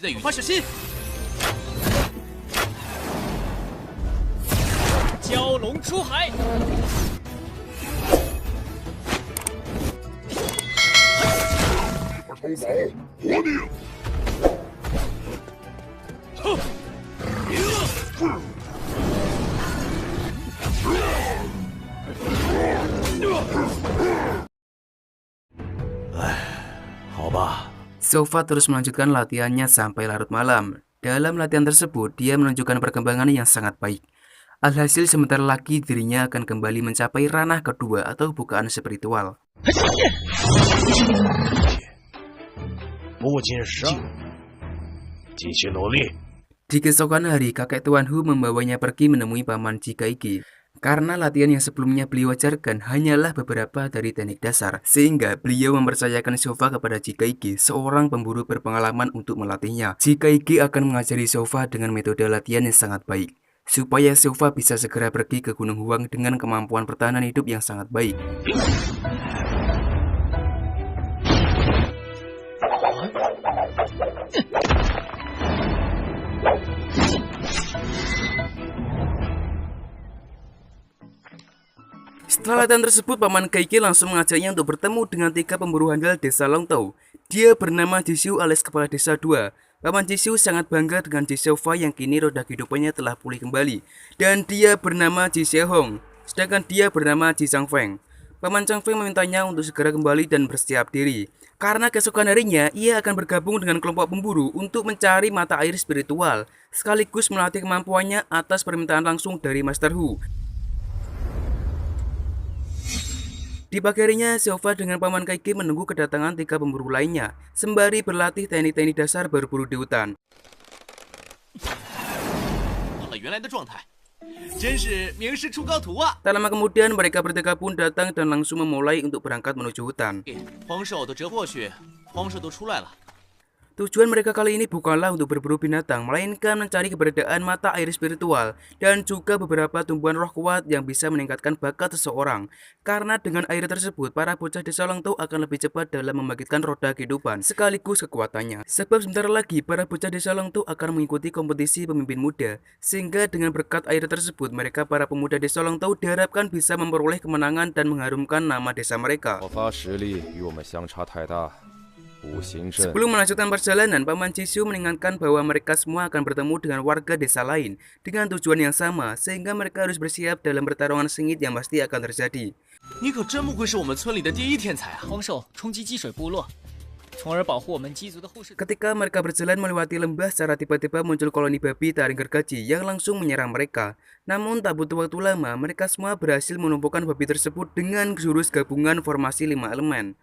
在羽化射心，蛟龙出海。 抽宝，活命！好吧。 Sova terus melanjutkan latihannya sampai larut malam. Dalam latihan tersebut, dia menunjukkan perkembangan yang sangat baik. Alhasil sebentar lagi dirinya akan kembali mencapai ranah kedua atau bukaan spiritual. Di keesokan hari, kakek Tuan Hu membawanya pergi menemui paman Jikaigi. Karena latihan yang sebelumnya beliau ajarkan hanyalah beberapa dari teknik dasar, sehingga beliau mempercayakan Sova kepada Jikaigi, seorang pemburu berpengalaman untuk melatihnya. Jikaigi akan mengajari Sova dengan metode latihan yang sangat baik, supaya Sova bisa segera pergi ke Gunung Huang dengan kemampuan pertahanan hidup yang sangat baik. Setelah latihan tersebut, Paman Kaiki langsung mengajaknya untuk bertemu dengan 3 pemburu handal desa Longtou. Dia bernama Jishu alias Kepala Desa 2. Paman Jishu sangat bangga dengan Jisova yang kini roda kehidupannya telah pulih kembali. Dan dia bernama Jisehong, sedangkan dia bernama Jisangfeng. Paman Changfeng memintanya untuk segera kembali dan bersiap diri. Karena keesokan harinya, ia akan bergabung dengan kelompok pemburu untuk mencari mata air spiritual, sekaligus melatih kemampuannya atas permintaan langsung dari Master Hu. Di pagi harinya, Sova dengan Paman Kaiki menunggu kedatangan 3 pemburu lainnya, sembari berlatih teknik-teknik dasar berburu di hutan. Tak lama kemudian, mereka bertiga pun datang dan langsung memulai untuk berangkat menuju hutan. Tujuan mereka kali ini bukanlah untuk berburu binatang, melainkan mencari keberadaan mata air spiritual dan juga beberapa tumbuhan roh kuat yang bisa meningkatkan bakat seseorang. Karena dengan air tersebut, para bocah desa Longtou akan lebih cepat dalam membangkitkan roda kehidupan sekaligus kekuatannya. Sebab sebentar lagi para bocah desa Longtou akan mengikuti kompetisi pemimpin muda, sehingga dengan berkat air tersebut, mereka para pemuda desa Longtou diharapkan bisa memperoleh kemenangan dan mengharumkan nama desa mereka. Sebelum melanjutkan perjalanan, Paman Jishu mengingatkan bahwa mereka semua akan bertemu dengan warga desa lain dengan tujuan yang sama, sehingga mereka harus bersiap dalam pertarungan sengit yang pasti akan terjadi. Ketika mereka berjalan melewati lembah, secara tiba-tiba muncul koloni babi taring gergaji yang langsung menyerang mereka. Namun tak butuh waktu lama, mereka semua berhasil menumpukan babi tersebut dengan jurus gabungan formasi 5 elemen.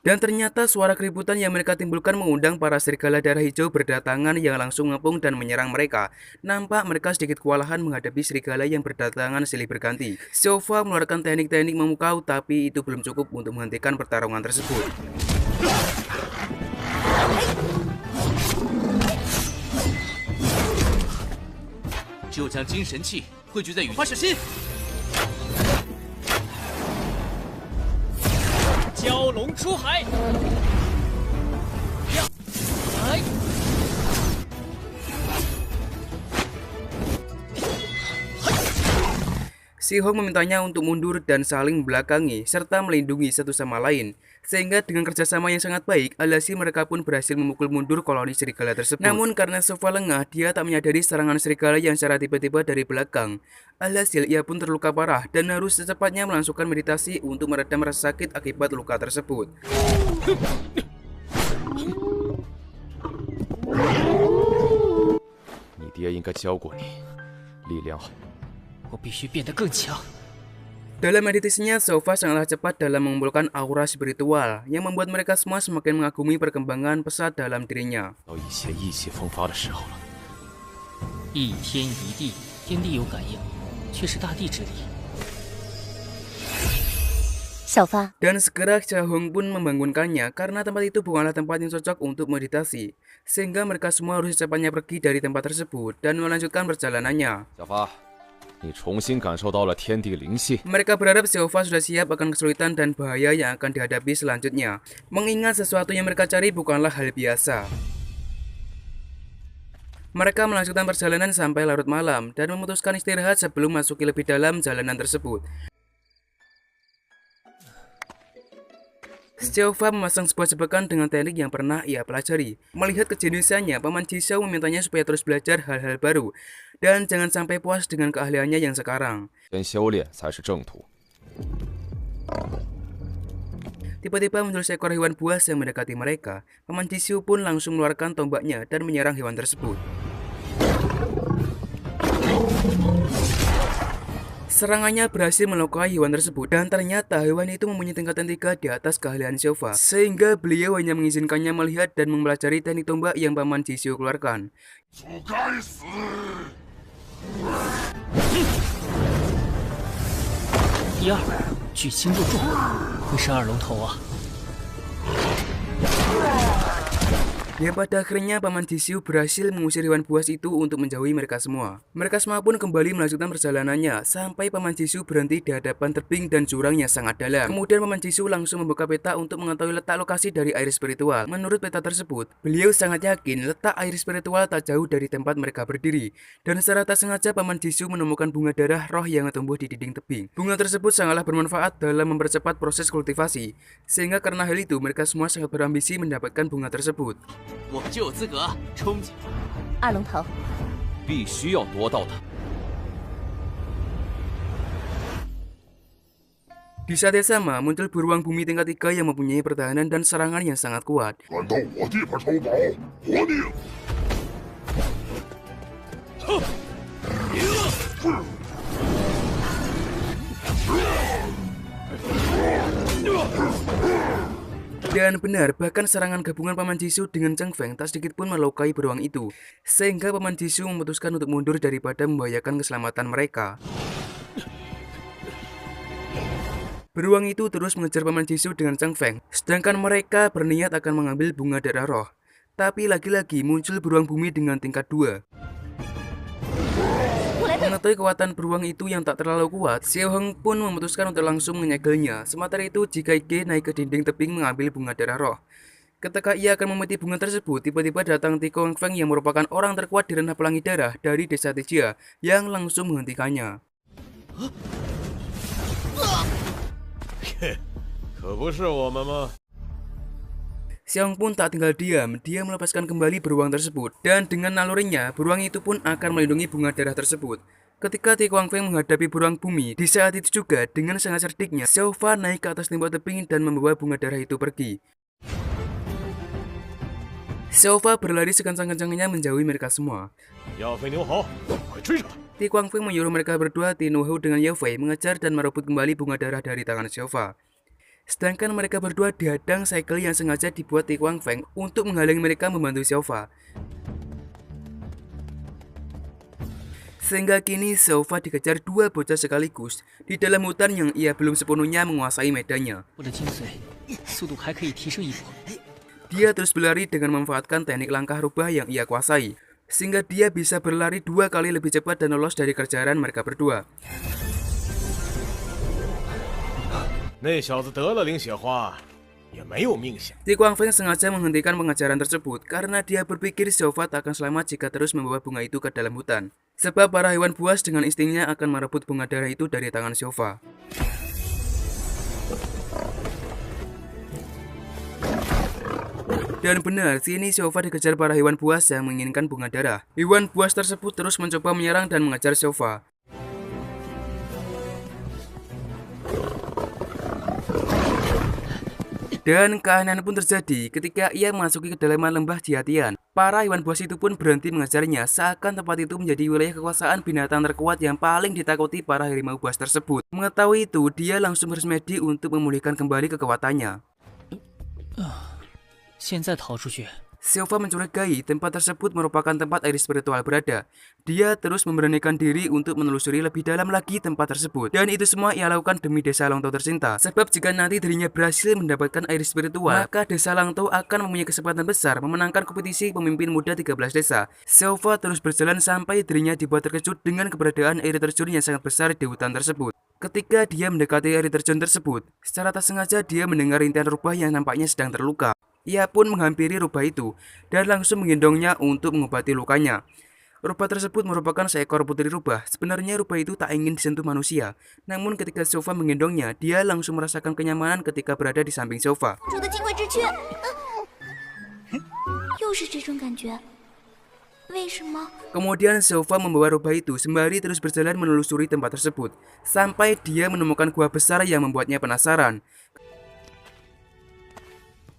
Dan ternyata suara keributan yang mereka timbulkan mengundang para serigala darah hijau berdatangan yang langsung ngepung dan menyerang mereka. Nampak mereka sedikit kewalahan menghadapi serigala yang berdatangan silih berganti. Sova mengeluarkan teknik-teknik memukau, tapi itu belum cukup untuk menghentikan pertarungan tersebut. Si Hong memintanya untuk mundur dan saling membelakangi serta melindungi satu sama lain, sehingga dengan kerjasama yang sangat baik, alhasil mereka pun berhasil memukul mundur koloni serigala tersebut. Namun karena Sova lengah, dia tak menyadari serangan serigala yang secara tiba-tiba dari belakang. Alhasil ia pun terluka parah dan harus secepatnya melangsungkan meditasi untuk meredam rasa sakit akibat luka tersebut. Dalam meditasinya, Sova sangatlah cepat dalam mengumpulkan aura spiritual yang membuat mereka semua semakin mengagumi perkembangan pesat dalam dirinya. Dan segera Xiaohong pun membangunkannya karena tempat itu bukanlah tempat yang cocok untuk meditasi, sehingga mereka semua harus secepatnya pergi dari tempat tersebut dan melanjutkan perjalanannya. 你重新感受到了天地灵性。 Mereka berharap Xiaofa sudah siap akan kesulitan dan bahaya yang akan dihadapi selanjutnya. Mengingat sesuatu yang mereka cari bukanlah hal biasa. Mereka melanjutkan perjalanan sampai larut malam dan memutuskan istirahat sebelum masuki lebih dalam jalanan tersebut. Xiaofa memasang sebuah jebakan dengan teknik yang pernah ia pelajari. Melihat kejeniusannya, Paman Jishou memintanya supaya terus belajar hal-hal baru dan jangan sampai puas dengan keahliannya yang sekarang. 先修炼才是正途。 Tiba-tiba muncul seekor hewan buas yang mendekati mereka. Paman Jishou pun langsung mengeluarkan tombaknya dan menyerang hewan tersebut. Serangannya berhasil melukai hewan tersebut dan ternyata hewan itu mempunyai tingkatan 3 di atas keahlian Xiaofa, sehingga beliau hanya mengizinkannya melihat dan mempelajari teknik tombak yang Paman Jishou keluarkan. 第二，聚星入众，会是二龙头啊！ Yang pada akhirnya Paman Jishou berhasil mengusir hewan buas itu untuk menjauhi mereka semua. Mereka semua pun kembali melanjutkan perjalanannya sampai Paman Jishou berhenti di hadapan tebing dan jurang yang sangat dalam. Kemudian Paman Jishou langsung membuka peta untuk mengetahui letak lokasi dari air spiritual. Menurut peta tersebut, beliau sangat yakin letak air spiritual tak jauh dari tempat mereka berdiri. Dan secara tak sengaja Paman Jishou menemukan bunga darah roh yang tumbuh di dinding tebing. Bunga tersebut sangatlah bermanfaat dalam mempercepat proses kultivasi, sehingga karena hal itu mereka semua sangat berambisi mendapatkan bunga tersebut. 我们就有资格憧憬。二龙头，必须要夺到它。 Di saat yang sama, muncul beruang bumi tingkat 3 yang mempunyai pertahanan dan serangan yang sangat kuat. 敢到我地盘偷宝，活命！ Dan benar, bahkan serangan gabungan Paman Jishou dengan Cheng Feng tak sedikit pun melukai beruang itu, sehingga Paman Jishou memutuskan untuk mundur daripada membahayakan keselamatan mereka. Beruang itu terus mengejar Paman Jishou dengan Cheng Feng, sedangkan mereka berniat akan mengambil bunga darah roh. Tapi lagi-lagi muncul beruang bumi dengan tingkat 2. Mengetahui kekuatan beruang itu yang tak terlalu kuat, Xiao Heng pun memutuskan untuk langsung menyegelnya. Sementara itu, jika Ige naik ke dinding tebing mengambil bunga darah roh. Ketika ia akan memetik bunga tersebut, tiba-tiba datang Ti Kong Feng yang merupakan orang terkuat di ranah pelangi darah dari desa Tijia yang langsung menghentikannya. 可不是我们吗？ Xiao Heng pun tak tinggal diam, dia melepaskan kembali beruang tersebut. Dan dengan nalurinya, beruang itu pun akan melindungi bunga darah tersebut. Ketika Ti Kong Feng menghadapi beruang bumi, di saat itu juga dengan sangat cerdiknya, Xiaofa naik ke atas tembok tebing dan membawa bunga darah itu pergi. Xiaofa berlari sekencang-kencangnya menjauhi mereka semua. 亚飞牛豪，快追上他！ Ti Kong Feng menyuruh mereka berdua, Ti Nuhu dengan Yao Fei, mengejar dan merebut kembali bunga darah dari tangan Xiaofa. Sedangkan mereka berdua dihadang cycle yang sengaja dibuat Ti Kong Feng untuk menghalangi mereka membantu Xiaofa. Sehingga kini Xiaofa dikejar 2 bocah sekaligus di dalam hutan yang ia belum sepenuhnya menguasai medannya. 我的精髓速度还可以提升一波。 Dia terus berlari dengan memanfaatkan teknik langkah rubah yang ia kuasai, sehingga dia bisa berlari 2 kali lebih cepat dan lolos dari kejaran mereka berdua. 那小子得了灵血花，也没有命相。 Ti Kong Feng sengaja menghentikan pengejaran tersebut karena dia berpikir Xiaofa tak akan selamat jika terus membawa bunga itu ke dalam hutan. Sebab para hewan buas dengan instingnya akan merebut bunga darah itu dari tangan Xiaofa. Dan benar, kini Xiaofa dikejar para hewan buas yang menginginkan bunga darah. Hewan buas tersebut terus mencoba menyerang dan mengejar Xiaofa. Dan keanehan pun terjadi ketika ia memasuki kedalaman lembah Jiatian. Para hewan buas itu pun berhenti mengejarnya, seakan tempat itu menjadi wilayah kekuasaan binatang terkuat yang paling ditakuti para harimau buas tersebut. Mengetahui itu, dia langsung bersemedi untuk memulihkan kembali kekuatannya. 现在逃出去， Silva mencurigai tempat tersebut merupakan tempat air spiritual berada. Dia terus memberanikan diri untuk menelusuri lebih dalam lagi tempat tersebut. Dan itu semua ia lakukan demi Desa Langtau tercinta. Sebab jika nanti dirinya berhasil mendapatkan air spiritual, maka Desa Langtau akan mempunyai kesempatan besar memenangkan kompetisi pemimpin muda 13 desa. Silva terus berjalan sampai dirinya dibuat terkejut dengan keberadaan air terjun yang sangat besar di hutan tersebut. Ketika dia mendekati air terjun tersebut, secara tak sengaja dia mendengar rintihan rubah yang nampaknya sedang terluka. Ia pun menghampiri rubah itu dan langsung menggendongnya untuk mengobati lukanya. Rubah tersebut merupakan seekor putri rubah. Sebenarnya rubah itu tak ingin disentuh manusia. Namun ketika Silva menggendongnya, dia langsung merasakan kenyamanan ketika berada di samping Silva. Kemudian Silva membawa rubah itu sembari terus berjalan menelusuri tempat tersebut. Sampai dia menemukan gua besar yang membuatnya penasaran.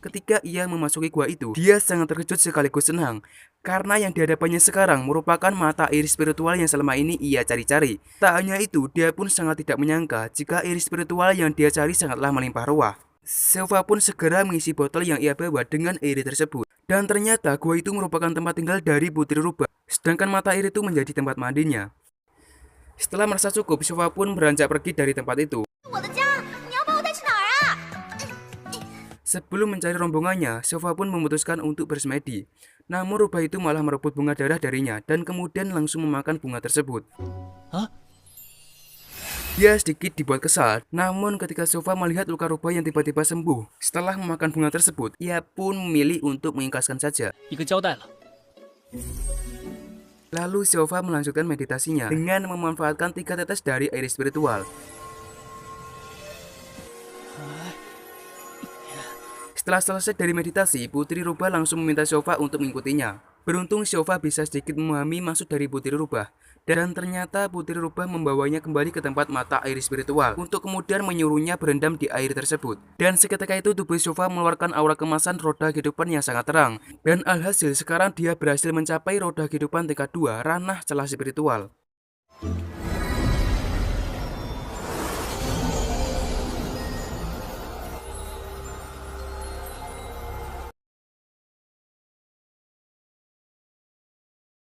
Ketika ia memasuki gua itu, dia sangat terkejut sekaligus senang. Karena yang dihadapannya sekarang merupakan mata air spiritual yang selama ini ia cari-cari. Tak hanya itu, dia pun sangat tidak menyangka jika air spiritual yang dia cari sangatlah melimpah ruah. Silva pun segera mengisi botol yang ia bawa dengan air tersebut. Dan ternyata gua itu merupakan tempat tinggal dari putri rubah. Sedangkan mata air itu menjadi tempat mandinya. Setelah merasa cukup, Silva pun beranjak pergi dari tempat itu. Sebelum mencari rombongannya, Silva pun memutuskan untuk bersemedi. Namun rubah itu malah merebut bunga darah darinya dan kemudian langsung memakan bunga tersebut. Hah? Dia sedikit dibuat kesal, namun ketika Silva melihat luka rubah yang tiba-tiba sembuh setelah memakan bunga tersebut, ia pun memilih untuk mengikhlaskan saja. 一个交代了。 Lalu Silva melanjutkan meditasinya dengan memanfaatkan 3 tetes dari air spiritual. Setelah selesai dari meditasi, putri rubah langsung meminta Silva untuk mengikutinya. Beruntung Silva bisa sedikit memahami maksud dari putri rubah. Dan ternyata putri rubah membawanya kembali ke tempat mata air spiritual untuk kemudian menyuruhnya berendam di air tersebut. Dan seketika itu tubuh Silva mengeluarkan aura kemasan roda kehidupan yang sangat terang. Dan alhasil sekarang dia berhasil mencapai roda kehidupan tingkat 2 ranah celah spiritual.